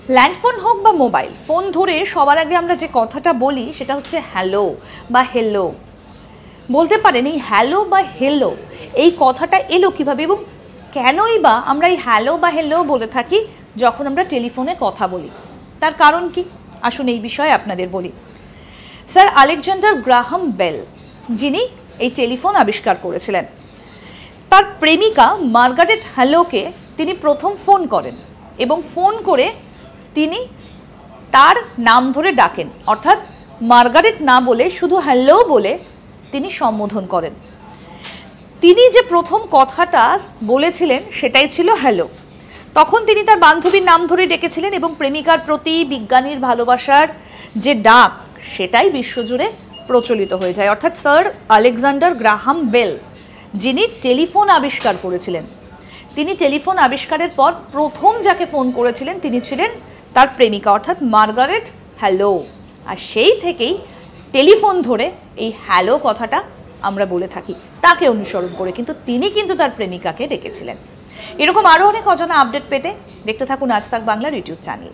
Landphone হোক বা mobile phone ধরে সবার আগে আমরা যে কথাটা বলি সেটা হচ্ছে হ্যালো বা হেলো। বলতে পারেন এই হ্যালো বা হেলো এই কথাটা এলো কীভাবে এবং কেনই বা আমরা এই হ্যালো বা হেলো বলে থাকি যখন আমরা টেলিফোনে কথা বলি? তার কারণ কি? আসুন এই বিষয়ে আপনাদের বলি। স্যার আলেকজান্ডার গ্রাহাম বেল, যিনি এই টেলিফোন আবিষ্কার করেছিলেন, তার প্রেমিকা মার্গারেট হ্যালোকে তিনি প্রথম ফোন করেন এবং ফোন করে তিনি তার নাম ধরে ডাকেন, অর্থাৎ মার্গারেট না বলে শুধু হ্যালো বলে তিনি সম্বোধন করেন। তিনি যে প্রথম কথাটা বলেছিলেন সেটাই ছিল হ্যালো। তখন তিনি তার বান্ধবীর নাম ধরে ডেকেছিলেন এবং প্রেমিকার প্রতি বিজ্ঞানীর ভালোবাসার যে ডাক সেটাই বিশ্বজুড়ে প্রচলিত হয়ে যায়। অর্থাৎ স্যার আলেকজান্ডার গ্রাহাম বেল, যিনি টেলিফোন আবিষ্কার করেছিলেন, তিনি টেলিফোন আবিষ্কারের পর প্রথম যাকে ফোন করেছিলেন তিনি ছিলেন তার প্রেমিকা, অর্থাৎ মার্গারেট হ্যালো। আর সেই থেকেই টেলিফোন ধরে এই হ্যালো কথাটা আমরা বলে থাকি তাকে অনুসরণ করে, কিন্তু তিনি কিন্তু তার প্রেমিকাকে ডেকেছিলেন। এরকম আরও অনেক অজানা আপডেট পেতে দেখতে থাকুন আজ তাক বাংলার ইউটিউব চ্যানেল।